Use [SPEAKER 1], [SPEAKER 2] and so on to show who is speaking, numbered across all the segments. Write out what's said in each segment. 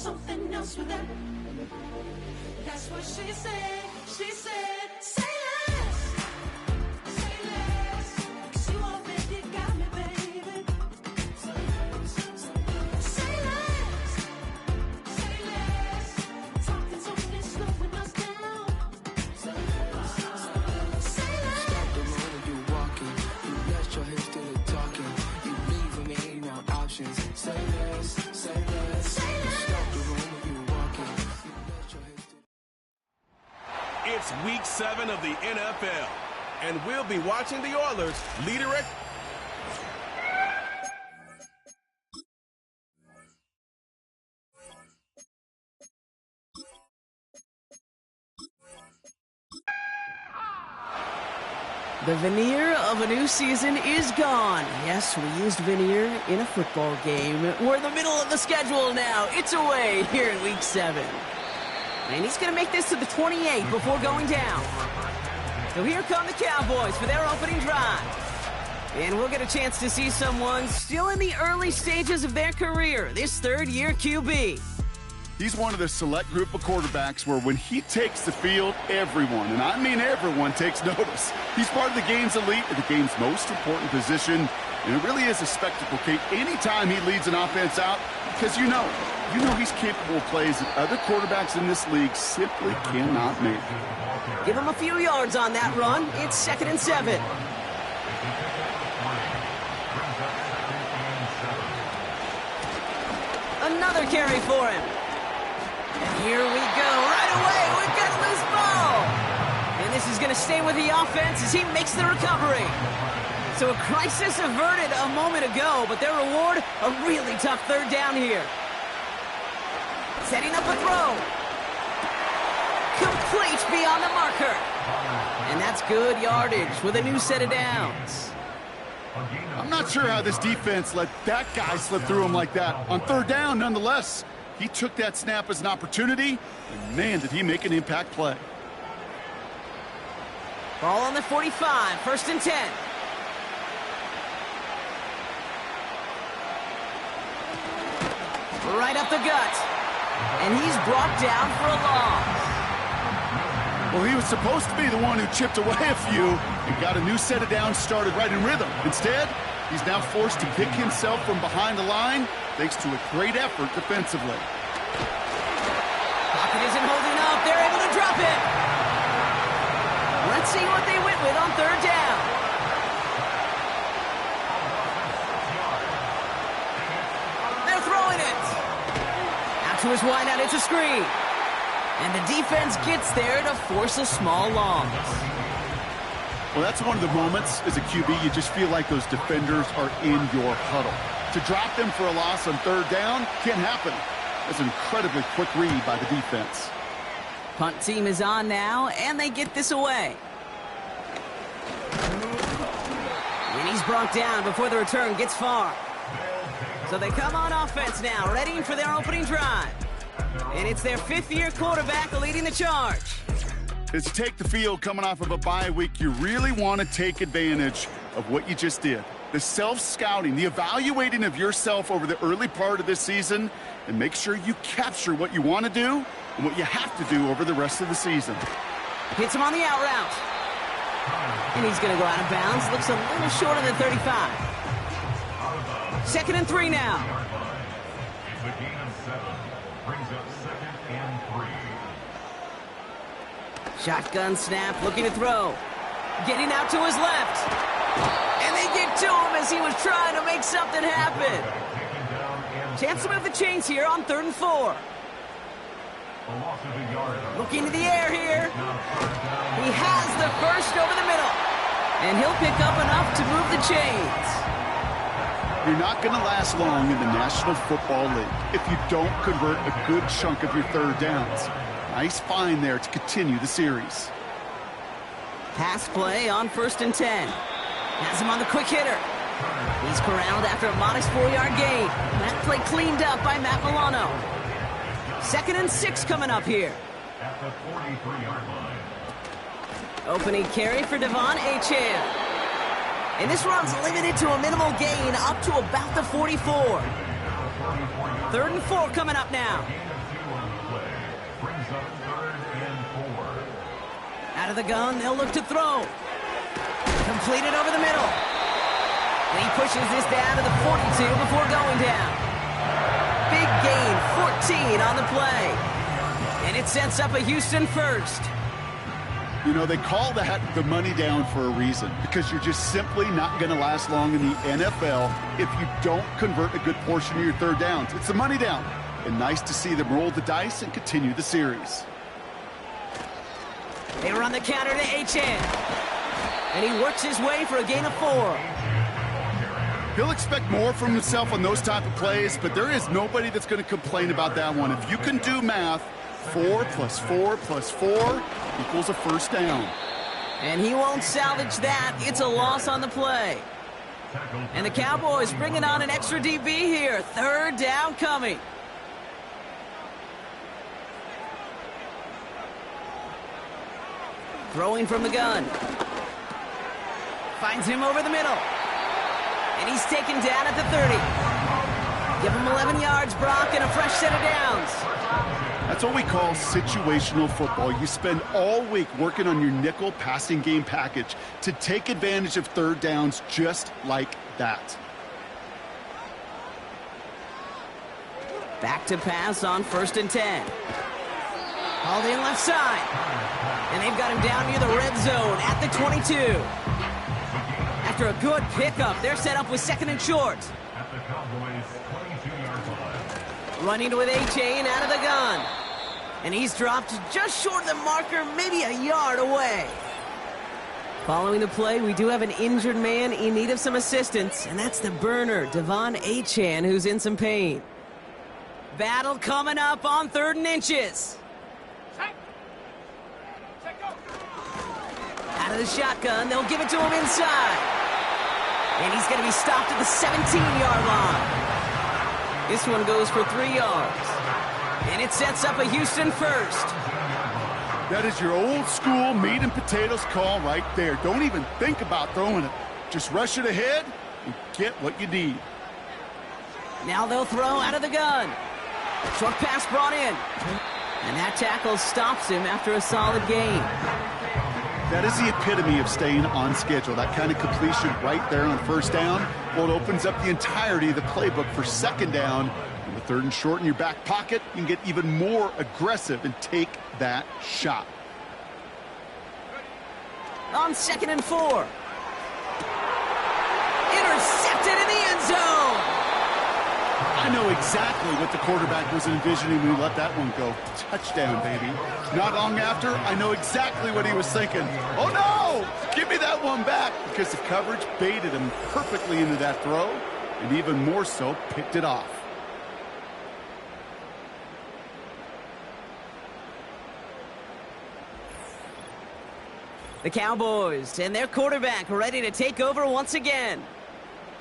[SPEAKER 1] something else with that. That's what she said. She said, say less. Say less. 'Cause you already got me, baby. Say less. Say less. Say less. Talking's only slowing us down. Say less. Say less.
[SPEAKER 2] Stop the road when you're walking. You let your hips do the talking. You leaving me no options. Say less. Say less.
[SPEAKER 1] Say less.
[SPEAKER 2] Stop the road when you're walking. You let your hips do.
[SPEAKER 3] It's week 7 of the NFL, and we'll be watching the Oilers lead a
[SPEAKER 4] The veneer of a new season is gone. Yes, we used veneer in a football game. We're in the middle of the schedule now. It's away here in week 7. And he's going to make this to the 28 before going down. So here come the Cowboys for their opening drive. And we'll get a chance to see someone still in the early stages of their career, this third-year QB.
[SPEAKER 5] He's one of the select group of quarterbacks where when he takes the field, everyone, and I mean everyone, takes notice. He's part of the game's elite and the game's most important position, and it really is a spectacle, Kate, anytime he leads an offense out, because you know he's capable of plays that other quarterbacks in this league simply cannot make.
[SPEAKER 4] Give him a few yards on that run. It's 2nd and 7. Another carry for him. And here we go. Right away, we've got a loose ball. And this is going to stay with the offense as he makes the recovery. So a crisis averted a moment ago, but their reward, a really tough third down here. Setting up a throw. Complete beyond the marker. And that's good yardage with a new set of downs.
[SPEAKER 5] I'm not sure how this defense let that guy slip through him like that. On third down, nonetheless, he took that snap as an opportunity, and man, did he make an impact play.
[SPEAKER 4] Ball on the 45, 1st and 10. Right up the gut. And he's brought down for a loss.
[SPEAKER 5] Well, he was supposed to be the one who chipped away a few and got a new set of downs started right in rhythm. Instead, he's now forced to pick himself from behind the line thanks to a great effort defensively.
[SPEAKER 4] Pocket isn't holding up. They're able to drop it. Let's see what they went with on third down. They're throwing it. Out to his wideout. It's a screen. And the defense gets there to force a small loss.
[SPEAKER 5] Well, that's one of the moments as a QB you just feel like those defenders are in your huddle. To drop them for a loss on third down can't happen. That's an incredibly quick read by the defense.
[SPEAKER 4] Punt team is on now, and they get this away. And he's brought down before the return gets far. So they come on offense now, ready for their opening drive. And it's their 5th-year quarterback leading the charge.
[SPEAKER 5] As you take the field coming off of a bye week, you really want to take advantage of what you just did. The self-scouting, the evaluating of yourself over the early part of this season, and make sure you capture what you want to do and what you have to do over the rest of the season.
[SPEAKER 4] Hits him on the out route. And he's going to go out of bounds. Looks a little short of the 35. 2nd and 3 now. Shotgun snap, looking to throw. Getting out to his left. And they get to him as he was trying to make something happen. Chance to move the chains here on 3rd and 4. Looking to the air here. He has the first over the middle. And he'll pick up enough to move the chains.
[SPEAKER 5] You're not going to last long in the National Football League if you don't convert a good chunk of your third downs. Nice find there to continue the series.
[SPEAKER 4] Pass play on 1st and 10. Has him on the quick hitter. He's corralled after a modest 4-yard gain. That play cleaned up by Matt Milano. 2nd and 6 coming up here.
[SPEAKER 6] At the 43-yard line.
[SPEAKER 4] Opening carry for Devon Achane. And this run's limited to a minimal gain up to about the 44. 3rd and 4 coming up now. Out of the gun, they'll look to throw. Completed over the middle. And he pushes this down to the 42 before going down. Big gain, 14 on the play. And it sets up a Houston first.
[SPEAKER 5] You know, they call that the money down for a reason, because you're just simply not going to last long in the NFL if you don't convert a good portion of your 3rd downs. It's the money down. And nice to see them roll the dice and continue the series.
[SPEAKER 4] They run the counter to Achane. And he works his way for a gain of 4.
[SPEAKER 5] He'll expect more from himself on those type of plays, but there is nobody that's going to complain about that one. If you can do math, 4 plus 4 plus 4 equals a 1st down.
[SPEAKER 4] And he won't salvage that. It's a loss on the play. And the Cowboys bringing on an extra DB here. 3rd down coming. Throwing from the gun. Finds him over the middle. And he's taken down at the 30. Give him 11 yards, Brock, and a fresh set of downs.
[SPEAKER 5] That's what we call situational football. You spend all week working on your nickel passing game package to take advantage of 3rd downs just like that.
[SPEAKER 4] Back to pass on 1st and 10. Hauled in left side. And they've got him down near the red zone at the 22. After a good pickup, they're set up with 2nd and short.
[SPEAKER 6] At the Cowboys' 22-yard line.
[SPEAKER 4] Running with Achane out of the gun. And he's dropped just short of the marker, maybe a yard away. Following the play, we do have an injured man in need of some assistance, and that's the burner, Devon Achane, who's in some pain. Battle coming up on 3rd and inches. Out of the shotgun, they'll give it to him inside. And he's going to be stopped at the 17-yard line. This one goes for 3 yards. And it sets up a Houston first.
[SPEAKER 5] That is your old school meat and potatoes call right there. Don't even think about throwing it. Just rush it ahead and get what you need.
[SPEAKER 4] Now they'll throw out of the gun. Short pass brought in. And that tackle stops him after a solid gain.
[SPEAKER 5] That is the epitome of staying on schedule. That kind of completion right there on 1st down. Well, it opens up the entirety of the playbook for 2nd down. And with 3rd and short in your back pocket, you can get even more aggressive and take that shot.
[SPEAKER 4] On 2nd and 4. Intercepted in the end zone.
[SPEAKER 5] I know exactly what the quarterback was envisioning when he let that one go. Touchdown, baby. Not long after, I know exactly what he was thinking. Oh, no! Give me that one back! Because the coverage baited him perfectly into that throw, and even more so, picked it off.
[SPEAKER 4] The Cowboys and their quarterback ready to take over once again.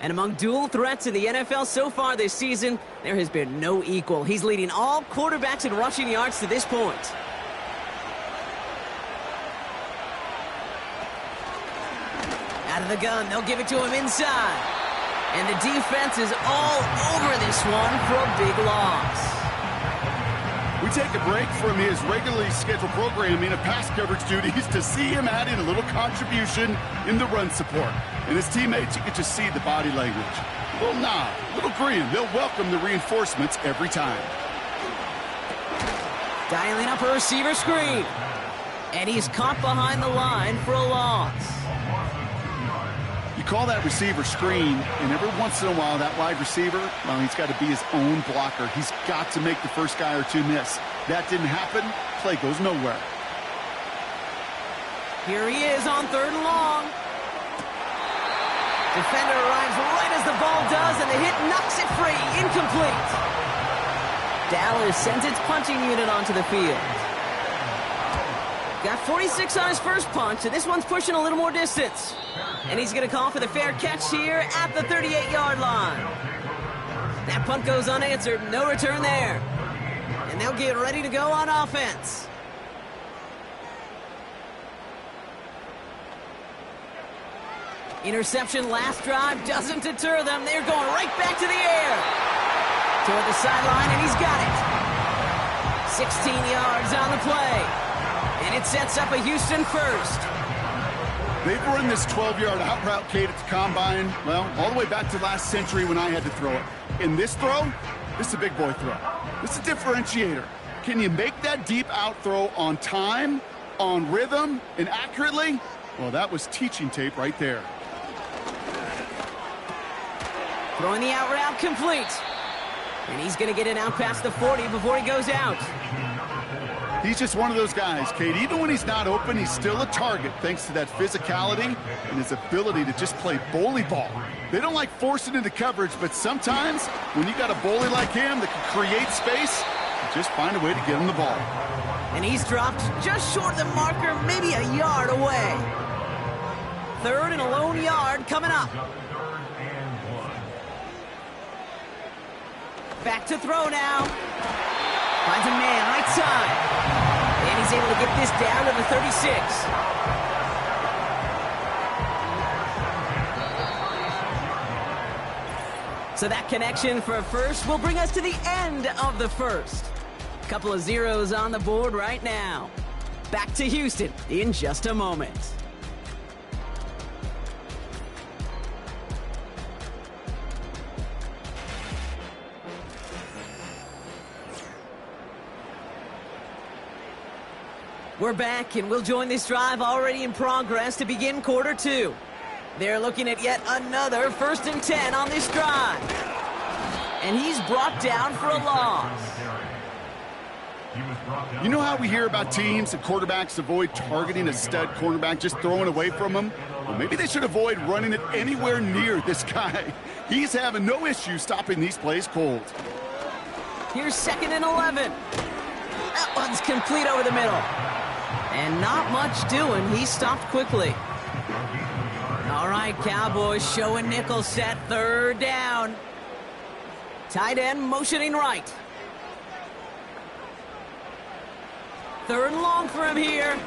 [SPEAKER 4] And among dual threats in the NFL so far this season, there has been no equal. He's leading all quarterbacks in rushing yards to this point. Out of the gun, they'll give it to him inside. And the defense is all over this one for a big loss.
[SPEAKER 5] We take a break from his regularly scheduled programming of pass coverage duties to see him add in a little contribution in the run support. And his teammates, you can just see the body language. A little nod, a little grin. They'll welcome the reinforcements every time.
[SPEAKER 4] Dialing up a receiver screen. And he's caught behind the line for a loss.
[SPEAKER 5] You call that receiver screen, and every once in a while, that wide receiver, well, he's got to be his own blocker. He's got to make the first guy or two miss. That didn't happen. Play goes nowhere.
[SPEAKER 4] Here he is on 3rd and long. Defender arrives right as the ball does, and the hit knocks it free. Incomplete. Dallas sends its punching unit onto the field. Got 46 on his first punch, and this one's pushing a little more distance. And he's going to call for the fair catch here at the 38-yard line. That punt goes unanswered. No return there. And they'll get ready to go on offense. Interception last drive doesn't deter them. They're going right back to the air. Toward the sideline, and he's got it. 16 yards on the play. And it sets up a Houston first.
[SPEAKER 5] They've run this 12-yard out route, Kate, at the combine, well, all the way back to last century when I had to throw it. In this throw, this is a big boy throw. This is a differentiator. Can you make that deep out throw on time, on rhythm, and accurately? Well, that was teaching tape right there.
[SPEAKER 4] Throwing the out route complete. And he's going to get it out past the 40 before he goes out.
[SPEAKER 5] He's just one of those guys, Kate. Even when he's not open, he's still a target thanks to that physicality and his ability to just play bully ball. They don't like forcing into coverage, but sometimes when you got a bully like him that can create space, you just find a way to get him the ball.
[SPEAKER 4] And he's dropped just short of the marker, maybe a yard away. Third and a lone yard coming up. Back to throw now. Finds a man right side. And he's able to get this down to the 36. So that connection for a first will bring us to the end of the first. Couple of zeros on the board right now. Back to Houston in just a moment. We're back, and we'll join this drive already in progress to begin quarter two. They're looking at yet another 1st and 10 on this drive. And he's brought down for a loss.
[SPEAKER 5] You know how we hear about teams and quarterbacks avoid targeting a stud cornerback, just throwing away from him? Well, maybe they should avoid running it anywhere near this guy. He's having no issue stopping these plays cold.
[SPEAKER 4] Here's 2nd and 11. That one's complete over the middle. And not much doing. He stopped quickly. All right, Cowboys showing nickel set, 3rd down. Tight end motioning right. 3rd and long for him here.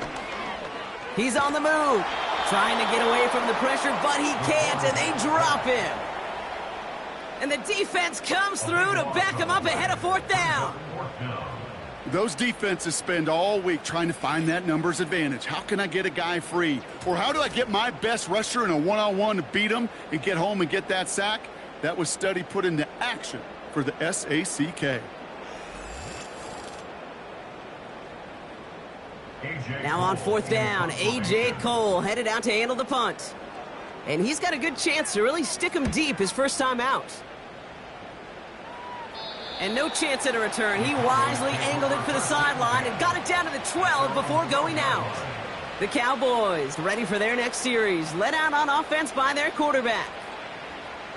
[SPEAKER 4] He's on the move. Trying to get away from the pressure, but he can't, and they drop him. And the defense comes through to back him up ahead of 4th down.
[SPEAKER 5] Those defenses spend all week trying to find that numbers advantage. How can I get a guy free? Or how do I get my best rusher in a one-on-one to beat him and get home and get that sack? That was study put into action for the SACK.
[SPEAKER 4] Now on 4th down, A.J. Cole headed out to handle the punt. And he's got a good chance to really stick him deep his first time out. And no chance at a return. He wisely angled it for the sideline and got it down to the 12 before going out. The Cowboys ready for their next series, led out on offense by their quarterback.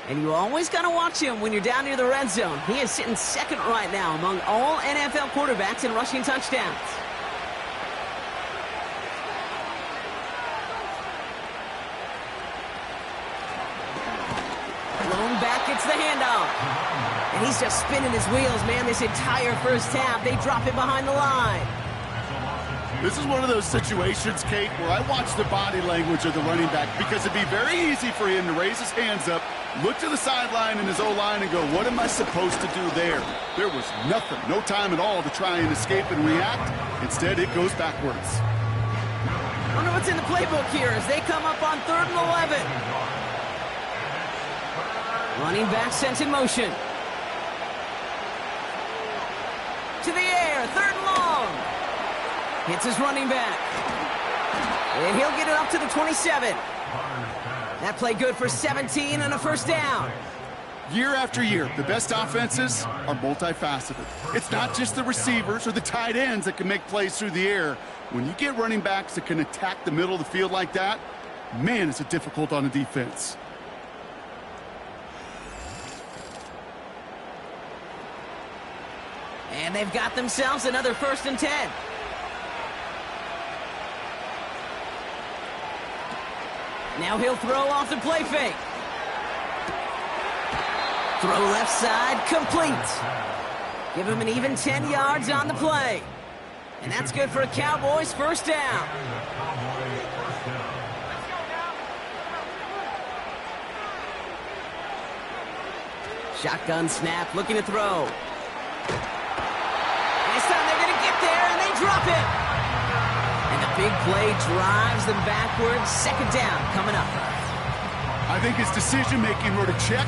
[SPEAKER 4] And you always got to watch him when you're down near the red zone. He is sitting 2nd right now among all NFL quarterbacks in rushing touchdowns. Blown back, gets the handoff. And he's just spinning his wheels, man, this entire first half. They drop it behind the line.
[SPEAKER 5] This is one of those situations, Kate, where I watch the body language of the running back because it'd be very easy for him to raise his hands up, look to the sideline in his O-line and go, what am I supposed to do there? There was nothing, no time at all to try and escape and react. Instead, it goes backwards.
[SPEAKER 4] I wonder what's in the playbook here as they come up on 3rd and 11. Running back sent in motion. To the air, 3rd and long. Hits his running back. And he'll get it up to the 27. That play good for 17 and a 1st down.
[SPEAKER 5] Year after year, the best offenses are multifaceted. It's not just the receivers or the tight ends that can make plays through the air. When you get running backs that can attack the middle of the field like that, man, is it difficult on a defense.
[SPEAKER 4] And they've got themselves another 1st and 10. Now he'll throw off the play fake. Throw left side, complete. Give him an even 10 yards on the play. And that's good for a Cowboys 1st down. Shotgun snap, looking to throw. This time they're going to get there, and they drop it. And the big play drives them backwards. Second down coming up.
[SPEAKER 5] I think his decision-making wrote a check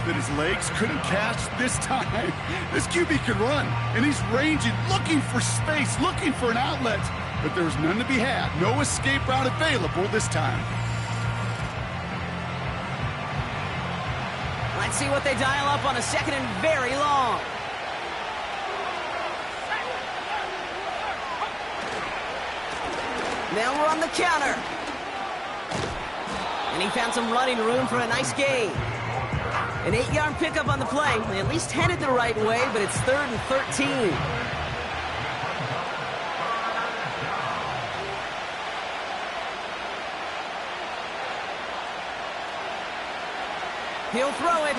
[SPEAKER 5] that his legs couldn't catch this time. This QB can run, and he's ranging, looking for space, looking for an outlet. But there's none to be had. No escape route available this time.
[SPEAKER 4] Let's see what they dial up on a second and very long. Now we're on the counter. And he found some running room for a nice gain. An 8-yard pickup on the play. They at least headed the right way, but it's 3rd and 13. He'll throw it.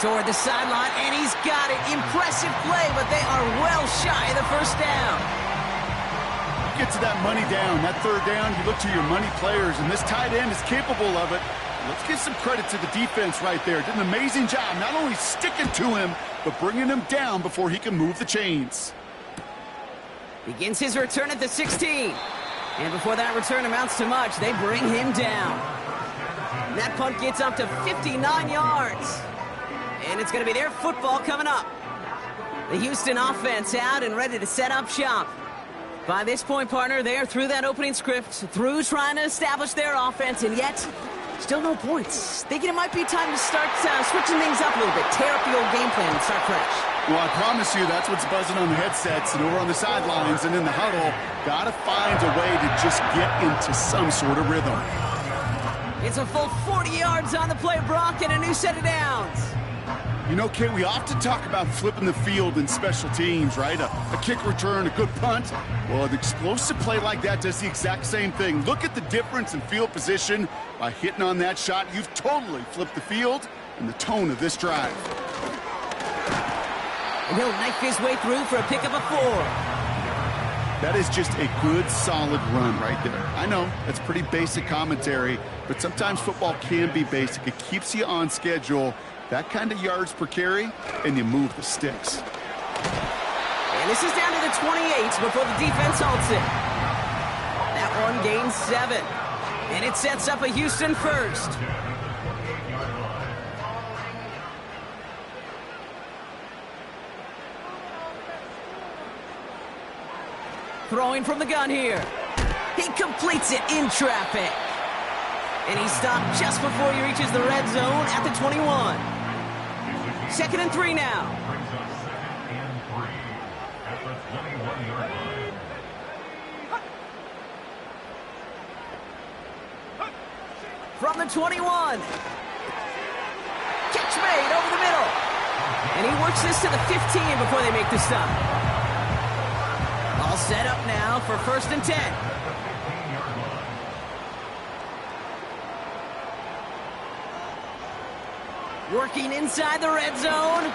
[SPEAKER 4] Toward the sideline, and he's got it. Impressive play, but they are well shy of the first down.
[SPEAKER 5] Get to that money down, that third down, you look to your money players, and this tight end is capable of it. Let's give some credit to the defense right there. Did an amazing job, not only sticking to him, but bringing him down before he can move the chains.
[SPEAKER 4] Begins his return at the 16. And before that return amounts to much, they bring him down. And that punt gets up to 59 yards. And it's going to be their football coming up. The Houston offense out and ready to set up shop. By this point, partner, they are through that opening script, through trying to establish their offense, and yet still no points. Thinking it might be time to start switching things up a little bit, tear up the old game plan and start fresh.
[SPEAKER 5] Well, I promise you that's what's buzzing on the headsets and over on the sidelines and in the huddle. Got to find a way to just get into some sort of rhythm.
[SPEAKER 4] It's a full 40 yards on the play, Brock, and a new set of downs.
[SPEAKER 5] You know, Kate, we often talk about flipping the field in special teams, right? A kick return, a good punt. Well, an explosive play like that does the exact same thing. Look at the difference in field position. By hitting on that shot, you've totally flipped the field and the tone of this drive.
[SPEAKER 4] And he'll knife his way through for a pickup of 4.
[SPEAKER 5] That is just a good, solid run right there. I know, that's pretty basic commentary, but sometimes football can be basic. It keeps you on schedule. That kind of yards per carry, and you move the sticks.
[SPEAKER 4] And this is down to the 28 before the defense halts it. That one gains 7. And it sets up a Houston first. Throwing from the gun here. He completes it in traffic. And he stopped just before he reaches the red zone at the 21. 2nd and 3 now. From the 21. Catch made over the middle. And he works this to the 15 before they make the stop. All set up now for 1st and 10. Working inside the red zone.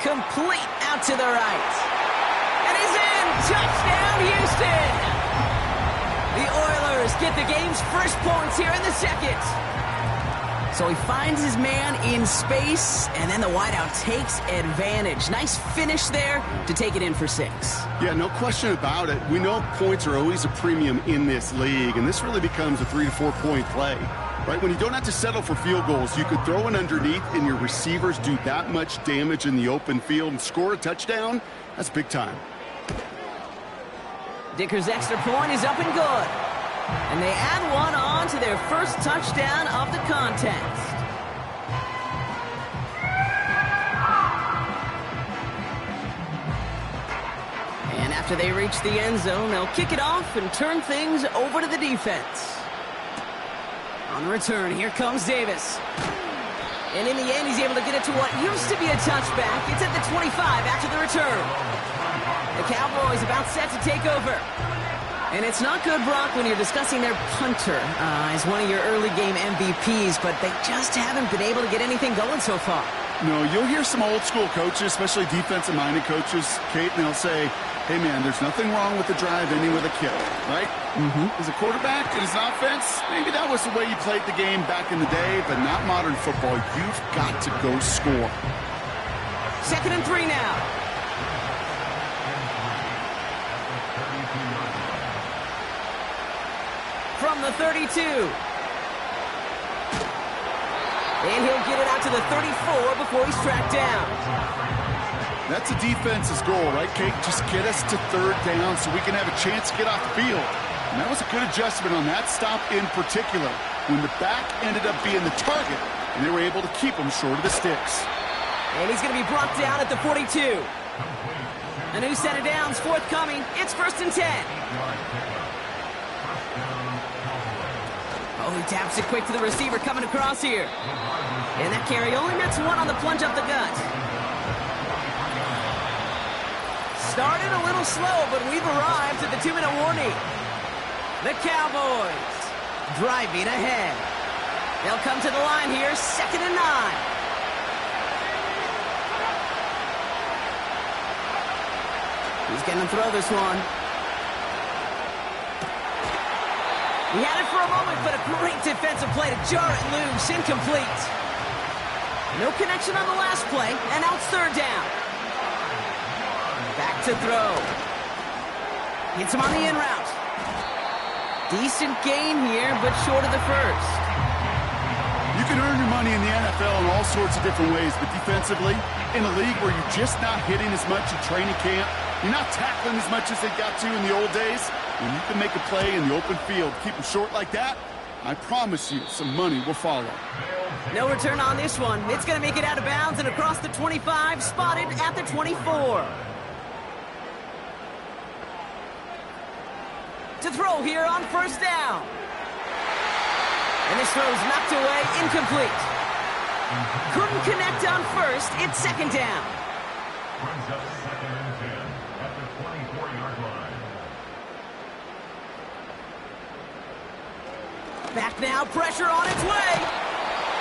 [SPEAKER 4] Complete out to the right. And he's in. Touchdown, Houston. The Oilers get the game's first points here in the second. So he finds his man in space, and then the wideout takes advantage. Nice finish there to take it in for 6.
[SPEAKER 5] Yeah, no question about it. We know points are always a premium in this league, and this really becomes a 3 to 4 point play. Right, when you don't have to settle for field goals, you could throw it underneath and your receivers do that much damage in the open field and score a touchdown. That's big time.
[SPEAKER 4] Dicker's extra point is up and good. And they add one on to their first touchdown of the contest. And after they reach the end zone, they'll kick it off and turn things over to the defense. On the return, here comes Davis. And in the end, he's able to get it to what used to be a touchback. It's at the 25 after the return. The Cowboys about set to take over. And it's not good, Brock, when you're discussing their punter as one of your early game MVPs, but they just haven't been able to get anything going so far.
[SPEAKER 5] No, you'll hear some old school coaches, especially defensive-minded coaches, Kate, and they'll say, Hey, man, there's nothing wrong with the drive ending with a kick, right? As a quarterback and as an offense, maybe that was the way you played the game back in the day, but not modern football. You've got to go score.
[SPEAKER 4] 2nd and 3 now. From the 32. And he'll get it out to the 34 before he's tracked down.
[SPEAKER 5] That's a defense's goal, right, Kate? Just get us to 3rd down so we can have a chance to get off the field. And that was a good adjustment on that stop in particular, when the back ended up being the target, and they were able to keep him short of the sticks.
[SPEAKER 4] And he's going to be brought down at the 42. A new set of downs forthcoming. It's 1st and 10. Oh, he taps it quick to the receiver coming across here. And that carry only nets 1 on the plunge up the gut. Started a little slow, but we've arrived at the 2-minute warning. The Cowboys driving ahead. They'll come to the line here, 2nd and 9. He's going to throw this one. He had it for a moment, but a great defensive play to jar it loose. Incomplete. No connection on the last play, and now it's 3rd down. Back to throw. Hits him on the in route. Decent gain here, but short of the first.
[SPEAKER 5] You can earn your money in the NFL in all sorts of different ways, but defensively, in a league where you're just not hitting as much in training camp, you're not tackling as much as they got to in the old days, when you can make a play in the open field, keep them short like that, I promise you some money will follow.
[SPEAKER 4] No return on this one. It's going to make it out of bounds and across the 25, spotted at the 24. To throw here on 1st down. And this throw's knocked away, incomplete. Couldn't connect on 1st, it's 2nd down.
[SPEAKER 6] Brings up 2nd and 10 at the 24-yard line.
[SPEAKER 4] Back now, pressure on its way.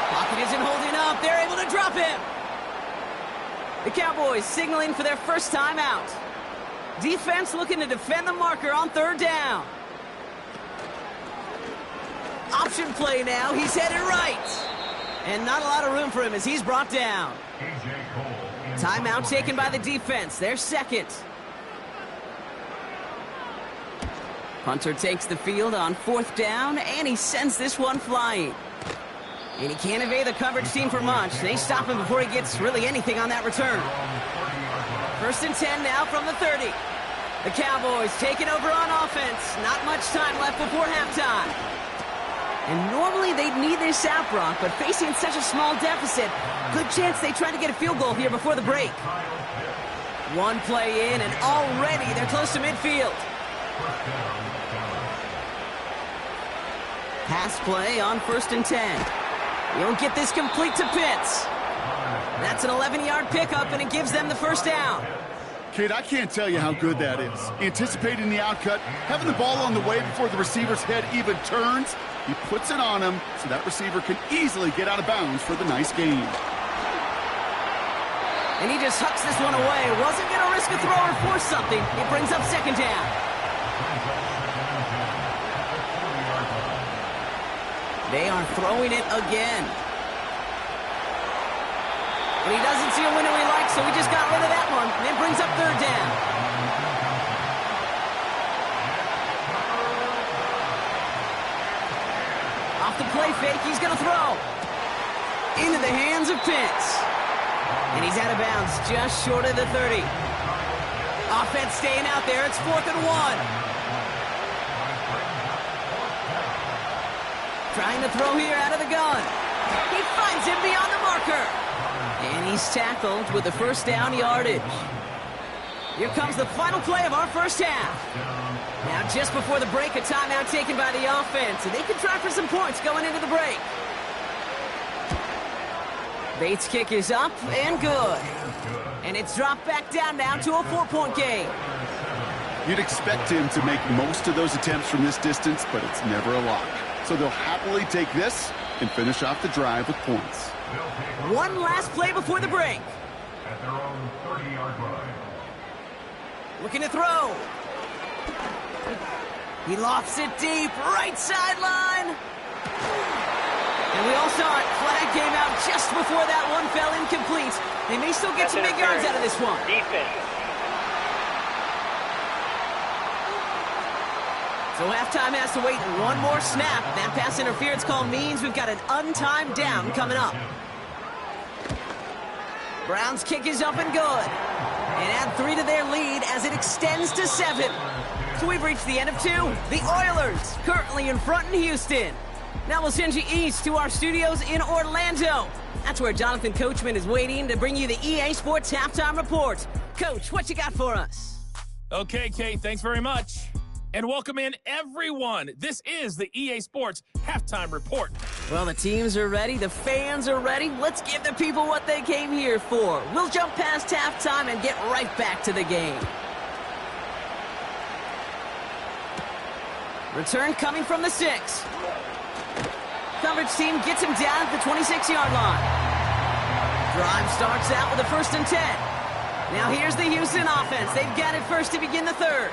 [SPEAKER 4] Pocket isn't holding up, they're able to drop him. The Cowboys signaling for their first time out. Defense looking to defend the marker on 3rd down. Option play now. He's headed right. And not a lot of room for him as he's brought down. Timeout taken by the defense. Their 2nd. Hunter takes the field on 4th down, and he sends this one flying. And he can't evade the coverage team for much. They stop him before he gets really anything on that return. 1st and 10 now from the 30. The Cowboys taking over on offense. Not much time left before halftime. And normally they'd need this out, Brock, but facing such a small deficit, good chance they try to get a field goal here before the break. One play in, and already they're close to midfield. Pass play on 1st and 10. He'll get this complete to Pitts. That's an 11-yard pickup, and it gives them the 1st down.
[SPEAKER 5] Kid, I can't tell you how good that is. Anticipating the outcut, having the ball on the way before the receiver's head even turns, he puts it on him so that receiver can easily get out of bounds for the nice gain.
[SPEAKER 4] And he just hucks this one away. Wasn't going to risk a throw or force something. It brings up 2nd down. They are throwing it again. But he doesn't see a window he likes, so he just got rid of that one. And it brings up 3rd down. Off the play fake, he's going to throw. Into the hands of Pitts. And he's out of bounds, just short of the 30. Offense staying out there. It's 4th and 1. Trying to throw here out of the gun. He finds him beyond the marker. And he's tackled with the 1st down yardage. Here comes the final play of our first half. Now, just before the break, a timeout taken by the offense, and they can try for some points going into the break. Bates' kick is up and good. And it's dropped back down now to a 4-point game.
[SPEAKER 5] You'd expect him to make most of those attempts from this distance, but it's never a lock. So they'll happily take this and finish off the drive with points.
[SPEAKER 4] One last play before the break.
[SPEAKER 6] At their own 30-yard line.
[SPEAKER 4] Looking to throw. He lofts it deep, right sideline. And we all saw it. Flag came out just before that one fell incomplete. They may still get some big yards out of this one.
[SPEAKER 7] Defense.
[SPEAKER 4] So halftime has to wait one more snap. That pass interference call means we've got an untimed down coming up. Browns kick is up and good. And add 3 to their lead as it extends to 7. So we've reached the end of 2. The Oilers currently in front in Houston. Now we'll send you east to our studios in Orlando. That's where Jonathan Coachman is waiting to bring you the EA Sports Halftime Report. Coach, what you got for us?
[SPEAKER 8] Okay, Kate, thanks very much. And welcome in, everyone. This is the EA Sports Halftime Report.
[SPEAKER 4] Well, the teams are ready. The fans are ready. Let's give the people what they came here for. We'll jump past halftime and get right back to the game. Return coming from the 6. Coverage team gets him down at the 26-yard line. Drive starts out with a 1st and 10. Now here's the Houston offense. They've got it first to begin the 3rd.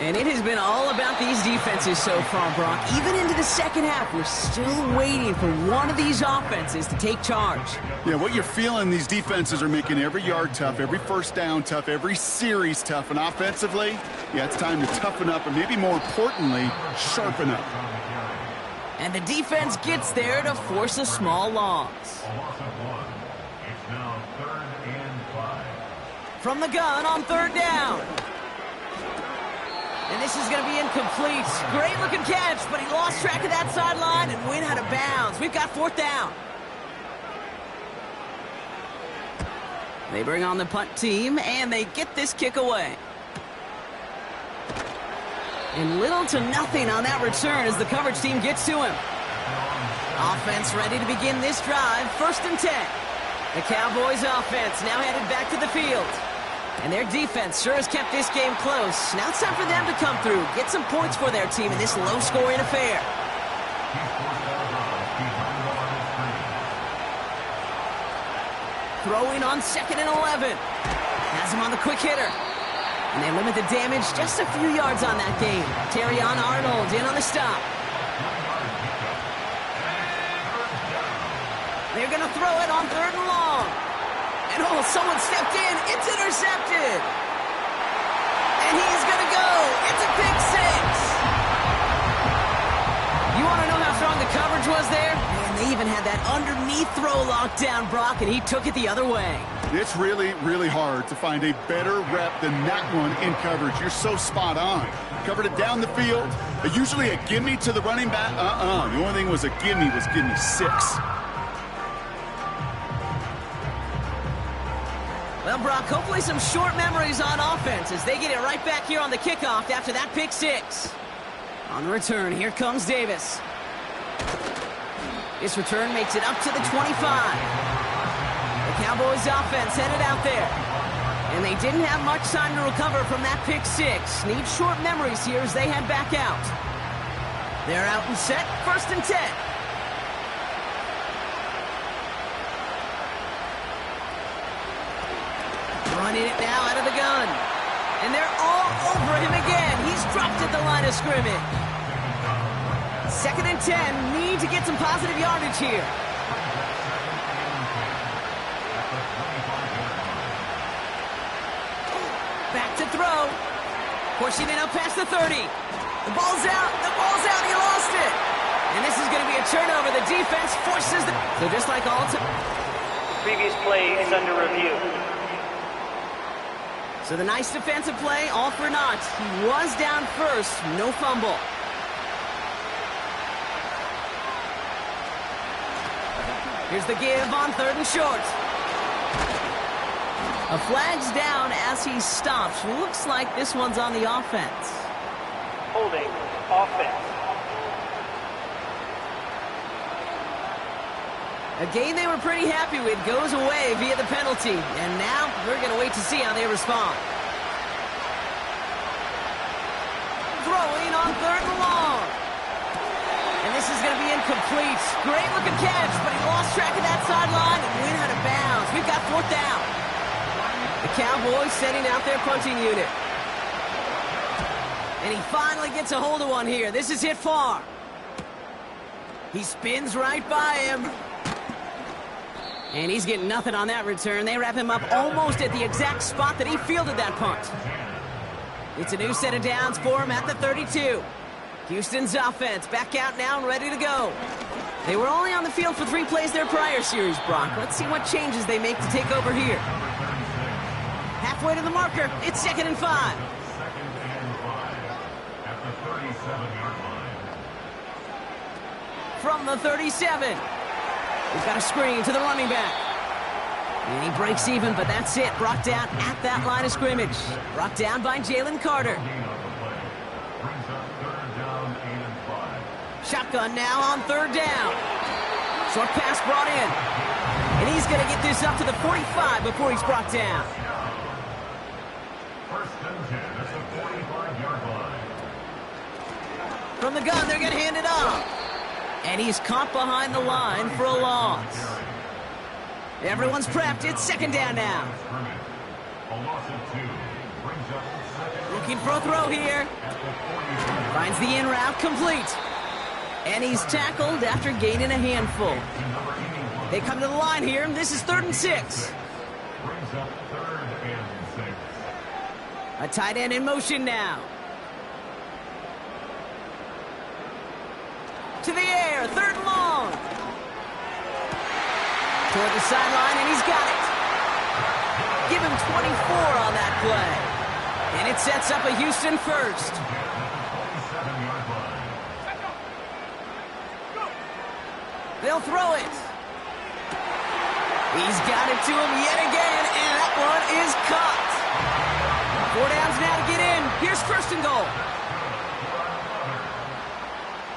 [SPEAKER 4] And it has been all about these defenses so far, Brock. Even into the second half, we're still waiting for one of these offenses to take charge.
[SPEAKER 5] Yeah, what you're feeling, these defenses are making every yard tough, every first down tough, every series tough. And offensively, yeah, it's time to toughen up and maybe more importantly, sharpen up.
[SPEAKER 4] And the defense gets there to force a small loss.
[SPEAKER 6] A loss of 1. It's now 3rd and 5.
[SPEAKER 4] From the gun on 3rd down. And this is going to be incomplete. Great looking catch, but he lost track of that sideline and went out of bounds. We've got 4th down. They bring on the punt team, and they get this kick away. And little to nothing on that return as the coverage team gets to him. Offense ready to begin this drive. 1st and 10. The Cowboys offense now headed back to the field. And their defense sure has kept this game close. Now it's time for them to come through, get some points for their team in this low-scoring affair. Throwing on 2nd and 11. Has him on the quick hitter. And they limit the damage just a few yards on that game. Terrion Arnold in on the stop. They're going to throw it on 3rd and long. And oh, someone stepped in. It's intercepted. And he's going to go. It's a pick 6. You want to know how strong the coverage was there? Man, they even had that underneath throw locked down, Brock, and he took it the other way.
[SPEAKER 5] It's really, really hard to find a better rep than that one in coverage. You're so spot on. Covered it down the field. Usually a gimme to the running back. The only thing was a gimme 6.
[SPEAKER 4] Well, Brock, hopefully some short memories on offense as they get it right back here on the kickoff after that pick 6. On the return, here comes Davis. This return makes it up to the 25. The Cowboys offense headed out there. And they didn't have much time to recover from that pick 6. Need short memories here as they head back out. They're out and set, 1st and 10. Running it now out of the gun. And they're all over him again. He's dropped at the line of scrimmage. 2nd and 10. Need to get some positive yardage here. Back to throw. Pushing it up past the 30. The ball's out. The ball's out. He lost it. And this is going to be a turnover. The defense forces the... So just like all time.
[SPEAKER 7] Previous play is under review.
[SPEAKER 4] So the nice defensive play, all for naught. He was down first, no fumble. Here's the give on 3rd and short. A flag's down as he stops. Looks like this one's on the offense.
[SPEAKER 7] Holding. Offense.
[SPEAKER 4] A game they were pretty happy with goes away via the penalty. And now we're going to wait to see how they respond. Throwing on 3rd and long. And this is going to be incomplete. Great looking catch, but he lost track of that sideline and went out of bounds. We've got 4th down. The Cowboys sending out their punting unit. And he finally gets a hold of one here. This is hit far. He spins right by him. And he's getting nothing on that return. They wrap him up almost at the exact spot that he fielded that punt. It's a new set of downs for him at the 32. Houston's offense back out now and ready to go. They were only on the field for 3 plays their prior series, Brock. Let's see what changes they make to take over here. Halfway to the marker. It's 2nd and 5.
[SPEAKER 6] Second and 5 at the 37-yard line.
[SPEAKER 4] From the 37. We've got a screen to the running back. And he breaks even, but that's it. Brought down at that line of scrimmage. Brought down by Jalen Carter.
[SPEAKER 6] Brings up 3rd down and 5.
[SPEAKER 4] Shotgun now on 3rd down. Short pass brought in. And he's going to get this up to the 45 before he's brought down.
[SPEAKER 6] 1st and 10 at the 45-yard line.
[SPEAKER 4] From the gun, they're going to hand it off. And he's caught behind the line for a loss. Everyone's prepped. It's 2nd down now.
[SPEAKER 6] A loss of 2. Brings up 2nd.
[SPEAKER 4] Looking for a throw here. Finds the in route complete. And he's tackled after gaining a handful. They come to the line here, and this is 3rd and 6.
[SPEAKER 6] Brings up 3rd and 6.
[SPEAKER 4] A tight end in motion now. To the air, 3rd and long. Toward the sideline, and he's got it. Give him 24 on that play. And it sets up a Houston first. They'll throw it. He's got it to him yet again, and that one is caught. 4 downs now to get in. Here's 1st and goal.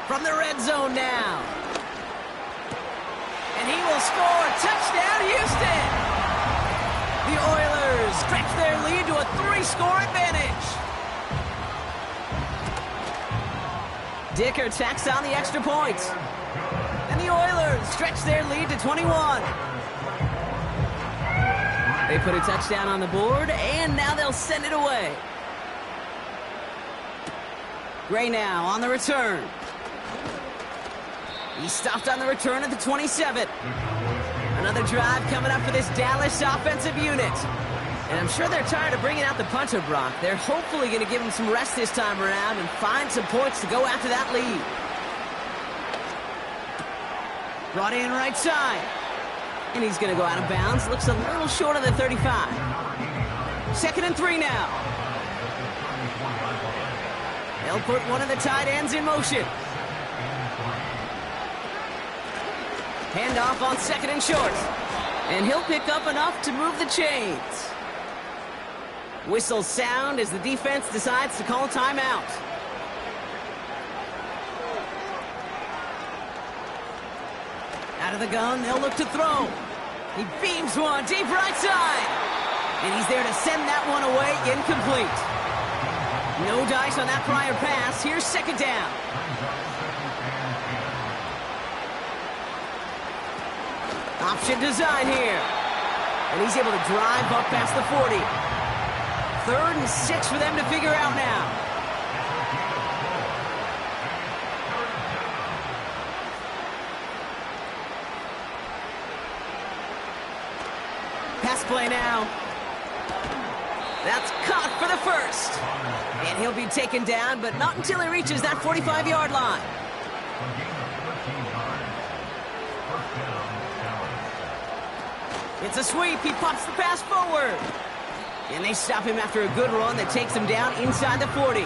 [SPEAKER 4] From the red zone now. And he will score. Touchdown, Houston. The Oilers stretch their lead to a 3-score advantage. Dicker tacks on the extra point. And the Oilers stretch their lead to 21. They put a touchdown on the board, and now they'll send it away. Gray now on the return. He stopped on the return at the 27. Another drive coming up for this Dallas offensive unit. And I'm sure they're tired of bringing out the punter, Brock. They're hopefully going to give him some rest this time around and find some points to go after that lead. Brought in right side. And he's going to go out of bounds. Looks a little short of the 35. 2nd and 3 now. They'll put one of the tight ends in motion. Handoff on 2nd and short. And he'll pick up enough to move the chains. Whistles sound as the defense decides to call a timeout. Out of the gun, they'll look to throw. He beams one deep right side. And he's there to send that one away, incomplete. No dice on that prior pass. Here's 2nd down. Option design here. And he's able to drive up past the 40. 3rd and 6 for them to figure out now. Pass play now. That's caught for the 1st. And he'll be taken down, but not until he reaches that 45-yard line. It's a sweep. He pops the pass forward. And they stop him after a good run that takes him down inside the 40.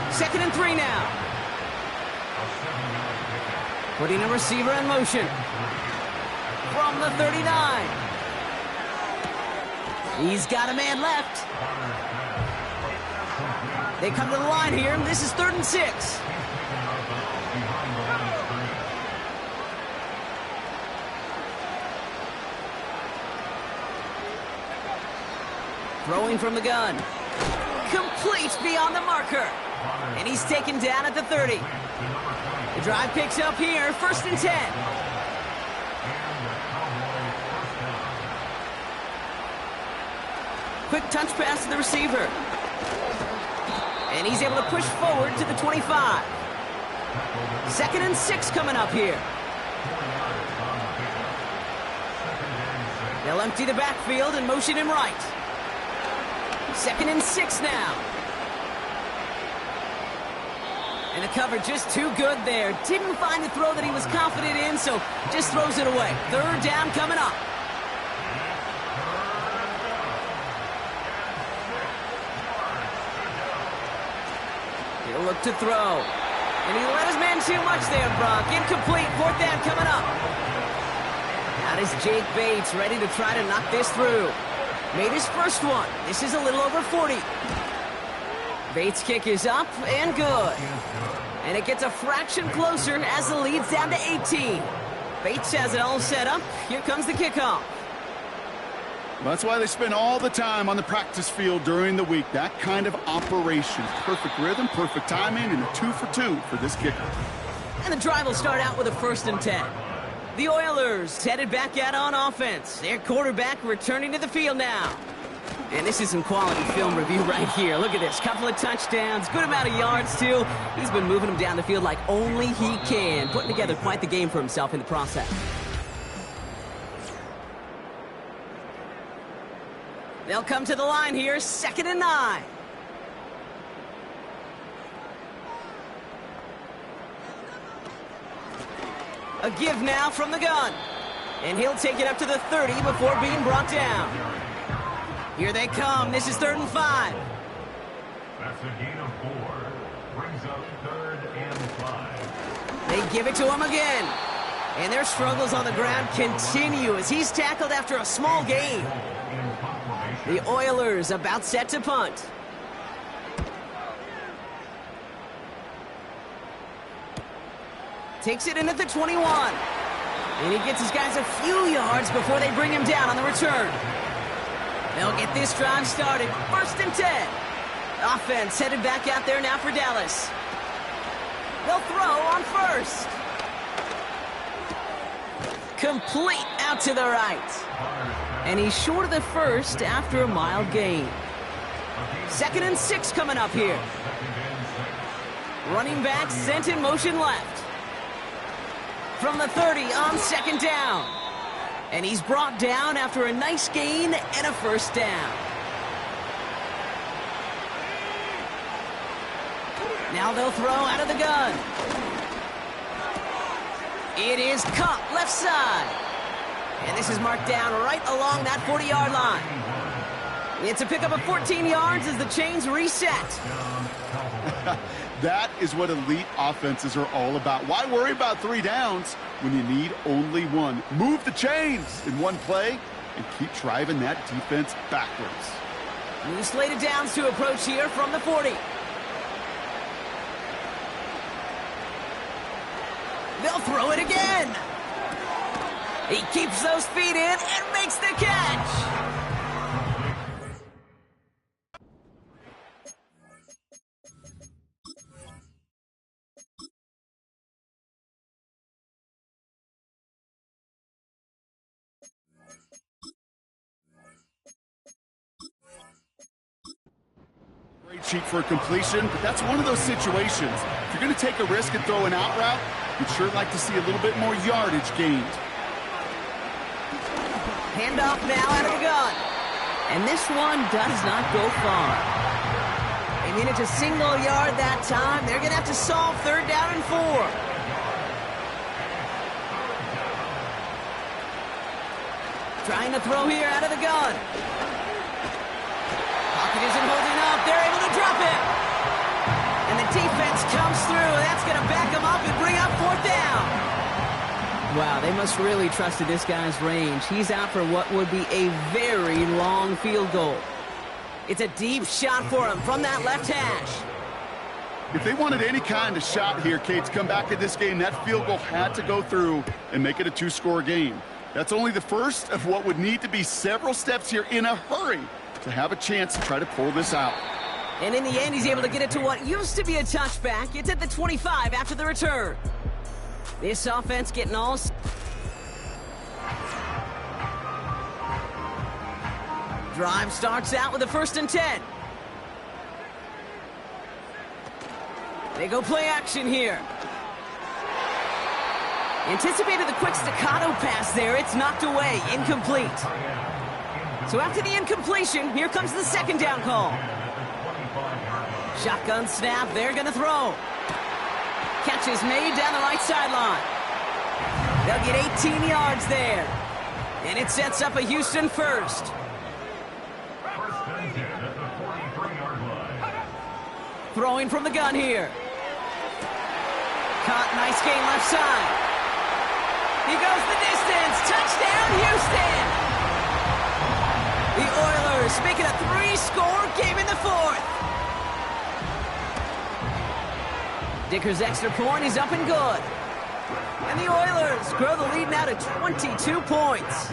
[SPEAKER 4] 2nd and 3 now. Putting a receiver in motion. From the 39. He's got a man left. They come to the line here, and this is 3rd and 6. Throwing from the gun. Complete beyond the marker. And he's taken down at the 30. The drive picks up here, 1st and 10. quick touch pass to the receiver. And he's able to push forward to the 25. 2nd and 6 coming up here. They'll empty the backfield and motion him right. 2nd and 6 now. And the cover just too good there. Didn't find the throw that he was confident in, so just throws it away. 3rd down coming up. He'll look to throw. And he let his man too much there, Brock. Incomplete. 4th down coming up. Now is Jake Bates ready to try to knock this through. Made his first one. This is a little over 40. Bates' kick is up and good. And it gets a fraction closer as the lead's down to 18. Bates has it all set up. Here comes the kickoff.
[SPEAKER 5] That's why they spend all the time on the practice field during the week. That kind of operation. Perfect rhythm, perfect timing, and a 2 for 2 for this kicker.
[SPEAKER 4] And the drive will start out with a 1st and 10. The Oilers headed back out on offense. Their quarterback returning to the field now. And this is some quality film review right here. Look at this. Couple of touchdowns. Good amount of yards, too. He's been moving them down the field like only he can. Putting together quite the game for himself in the process. They'll come to the line here. 2nd and 9. A give now from the gun. And he'll take it up to the 30 before being brought down. Here they come. This is 3rd and 5.
[SPEAKER 6] That's a gain of 4. Brings up 3rd and 5.
[SPEAKER 4] They give it to him again. And their struggles on the ground continue as he's tackled after a small gain. The Oilers about set to punt. Takes it in at the 21. And he gets his guys a few yards before they bring him down on the return. They'll get this drive started. 1st and 10. Offense headed back out there now for Dallas. They'll throw on 1st. Complete out to the right. And he's short of the 1st after a mild gain. 2nd and 6 coming up here. Running back sent in motion left. From the 30 on 2nd down. And he's brought down after a nice gain and a 1st down. Now they'll throw out of the gun. It is caught left side. And this is marked down right along that 40-yard line. It's a pickup of 14 yards as the chains reset.
[SPEAKER 5] That is what elite offenses are all about. Why worry about 3 downs when you need only 1? Move the chains in one play and keep driving that defense backwards.
[SPEAKER 4] New slated downs to approach here from the 40. They'll throw it again. He keeps those feet in and makes the catch.
[SPEAKER 5] Great cheat for a completion, but that's one of those situations. If you're going to take a risk and throw an out route, you'd sure like to see a little bit more yardage gained.
[SPEAKER 4] Handoff now out of the gun. And this one does not go far. They made it to single yard that time. They're going to have to solve 3rd down and 4. Trying to throw here out of the gun. Pocket isn't holding up. They're able to drop it. And the defense comes through. That's going to back them up and bring up 4th down. Wow, they must really trusted this guy's range. He's out for what would be a very long field goal. It's a deep shot for him from that left hash.
[SPEAKER 5] If they wanted any kind of shot here, Kate, to come back in this game, that field goal had to go through and make it a 2-score game. That's only the first of what would need to be several steps here in a hurry to have a chance to try to pull this out.
[SPEAKER 4] And in the end, he's able to get it to what used to be a touchback. It's at the 25 after the return. This offense getting all... Drive starts out with a 1st and 10. They go play action here. Anticipated the quick staccato pass there. It's knocked away. Incomplete. So after the incompletion, here comes the 2nd down call. Shotgun snap. They're going to throw. Catch is made down the right sideline. They'll get 18 yards there. And it sets up a Houston first.
[SPEAKER 6] First and 10 at the 43-yard line.
[SPEAKER 4] Throwing from the gun here. Caught, nice gain left side. He goes the distance. Touchdown, Houston! The Oilers make it a 3-score game in the 4th. Dicker's extra point is up and good. And the Oilers grow the lead now to 22 points.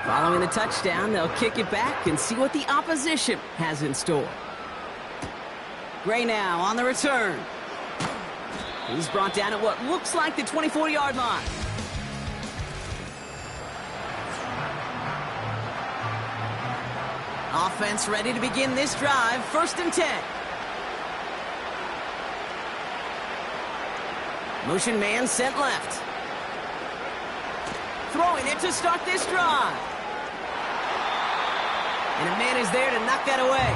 [SPEAKER 4] Following the touchdown, they'll kick it back and see what the opposition has in store. Gray now on the return. He's brought down at what looks like the 24-yard line. Offense ready to begin this drive. 1st and 10. Motion man sent left. Throwing it to start this drive. And a man is there to knock that away.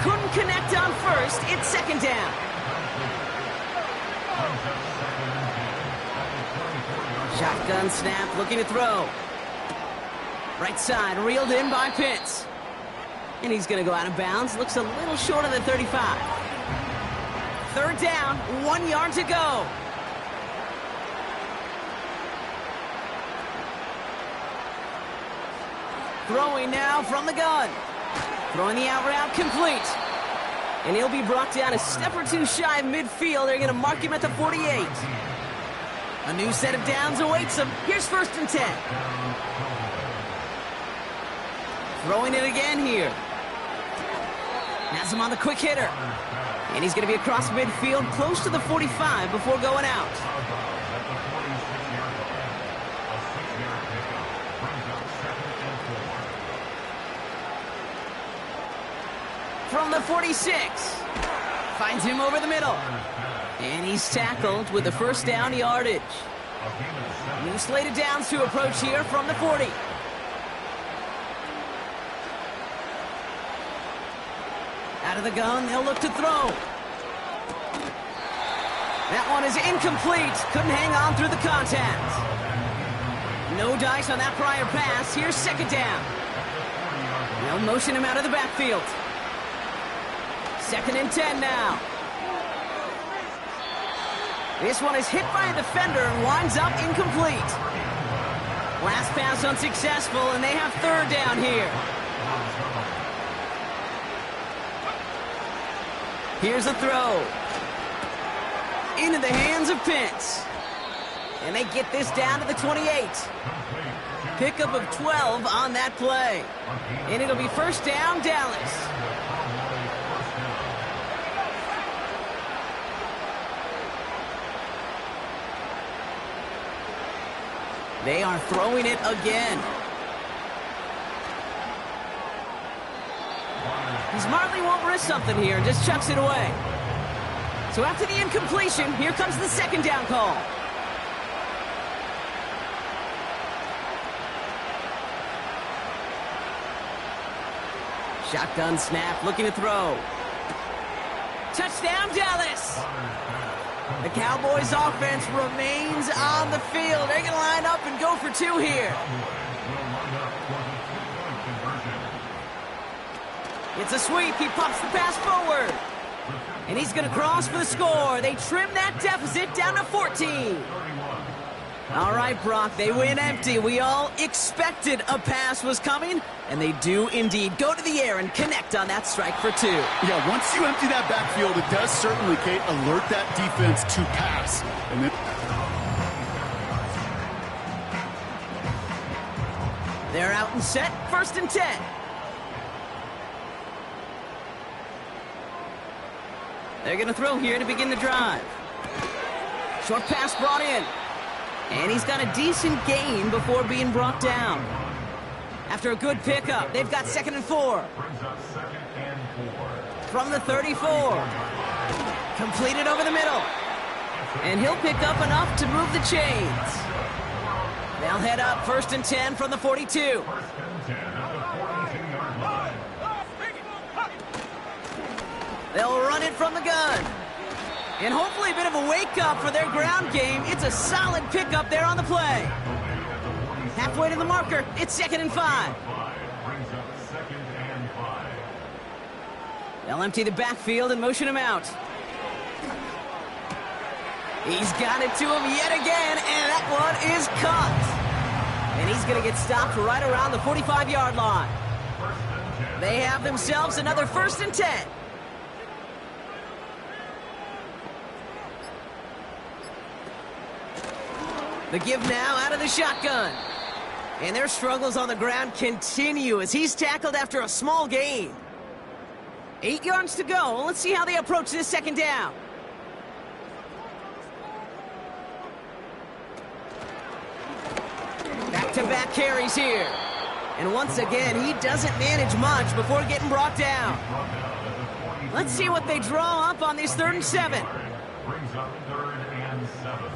[SPEAKER 4] Couldn't connect on 1st. It's 2nd down. Shotgun snap, looking to throw. Right side, reeled in by Pitts. And he's going to go out of bounds. Looks a little short of the 35. 3rd down, 1 yard to go. Throwing now from the gun. Throwing the out route complete. And he'll be brought down a step or two shy of midfield. They're going to mark him at the 48. A new set of downs awaits him. Here's 1st and 10. Throwing it again here. Has him on the quick hitter. And he's going to be across midfield, close to the 45 before going out. From the 46. Finds him over the middle. And he's tackled with the 1st down yardage. New slate of downs to approach here from the 40. Out of the gun, they'll look to throw. That one is incomplete. Couldn't hang on through the contact. No dice on that prior pass. Here's 2nd down. They'll motion him out of the backfield. 2nd and 10 now. This one is hit by a defender and winds up incomplete. Last pass unsuccessful, and they have 3rd down here. Here's a throw. Into the hands of Pitts. And they get this down to the 28. Pickup of 12 on that play. And it'll be 1st down, Dallas. They are throwing it again. He smartly won't risk something here, just chucks it away. So after the incompletion, here comes the 2nd down call. Shotgun snap, looking to throw. Touchdown, Dallas! The Cowboys offense remains on the field. They're going to line up and go for 2 here. It's a sweep. He pops the pass forward. And he's going to cross for the score. They trim that deficit down to 14. All right, Brock, they win empty. We all expected a pass was coming, and they do indeed go to the air and connect on that strike for 2.
[SPEAKER 5] Yeah, once you empty that backfield, it does certainly, Kate, alert that defense to pass. And then
[SPEAKER 4] they're out and set, 1st and 10. They're going to throw here to begin the drive. Short pass brought in. And he's got a decent gain before being brought down. After a good pickup, they've got 2nd and 4.
[SPEAKER 6] Brings up 2nd and 4.
[SPEAKER 4] From the 34. Completed over the middle. And he'll pick up enough to move the chains. They'll head up 1st and 10 from the 42.
[SPEAKER 6] 1st and 10 at the 42-yard line.
[SPEAKER 4] They'll run it from the gun. And hopefully a bit of a wake-up for their ground game. It's a solid pickup there on the play. Halfway to the marker, it's 2nd and 5.
[SPEAKER 6] Brings up 2nd and 5.
[SPEAKER 4] They'll empty the backfield and motion him out. He's got it to him yet again, and that one is caught. And he's going to get stopped right around the 45-yard line. They have themselves another 1st and 10. The give now out of the shotgun. And their struggles on the ground continue as he's tackled after a small gain. 8 yards to go. Let's see how they approach this 2nd down. Back-to-back carries here. And once again, he doesn't manage much before getting brought down. Let's see what they draw up on this 3rd and 7.
[SPEAKER 6] Brings up 3rd and 7.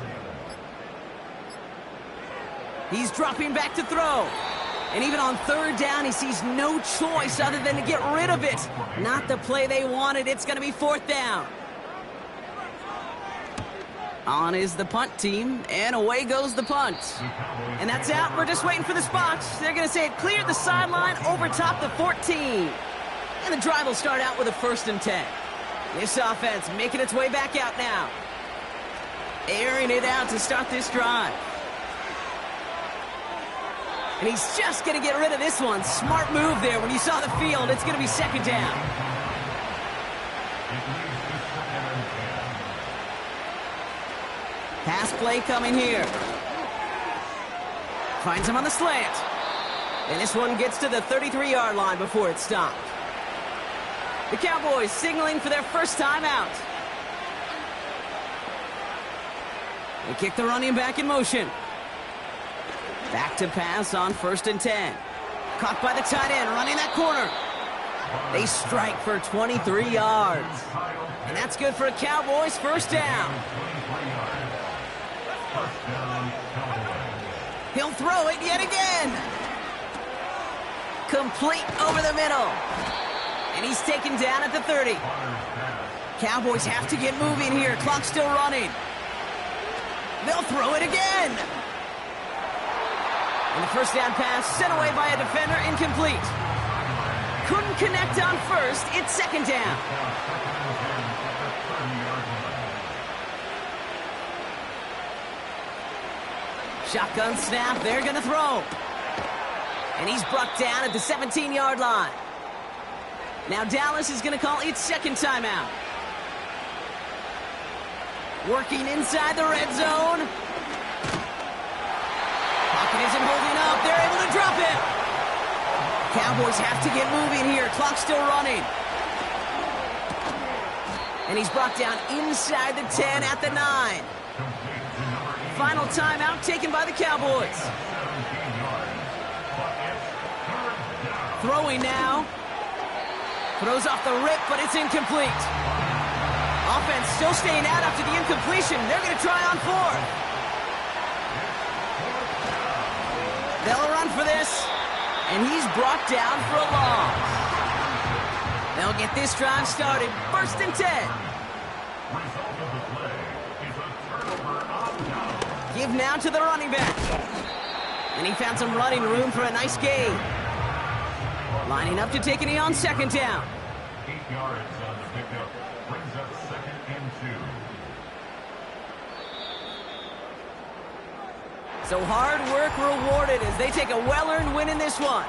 [SPEAKER 4] He's dropping back to throw. And even on 3rd down, he sees no choice other than to get rid of it. Not the play they wanted. It's going to be 4th down. On is the punt team, and away goes the punt. And that's out. We're just waiting for the spot. They're going to say it cleared the sideline over top the 14. And the drive will start out with a 1st and 10. This offense making its way back out now. Airing it out to start this drive. And he's just going to get rid of this one. Smart move there. When you saw the field, it's going to be 2nd down. Pass play coming here. Finds him on the slant. And this one gets to the 33-yard line before it's stopped. The Cowboys signaling for their first time out. They kick the running back in motion. Back to pass on 1st and 10. Caught by the tight end, running that corner. They strike for 23 yards. And that's good for a Cowboys 1st down. He'll throw it yet again. Complete over the middle. And he's taken down at the 30. Cowboys have to get moving here. Clock's still running. They'll throw it again. And the 1st down pass sent away by a defender, incomplete. Couldn't connect on 1st. It's 2nd down. Shotgun snap. They're going to throw. And he's brought down at the 17-yard line. Now Dallas is going to call its 2nd timeout. Working inside the red zone. Pocket isn't holding up. They're able to drop it. Cowboys have to get moving here. Clock's still running. And he's brought down inside the 10 at the 9. Final timeout taken by the Cowboys. Throwing now. Throws off the rip, but it's incomplete. Offense still staying out after the incompletion. They're going to try on 4th. They'll run for this, and he's brought down for a loss. They'll get this drive started. 1st and 10. Give now to the running back. And he found some running room for a nice gain. Lining up to take it on 2nd down.
[SPEAKER 6] 8 yards on the pickup. Brings up 2nd and 2.
[SPEAKER 4] So hard work rewarded as they take a well-earned win in this one.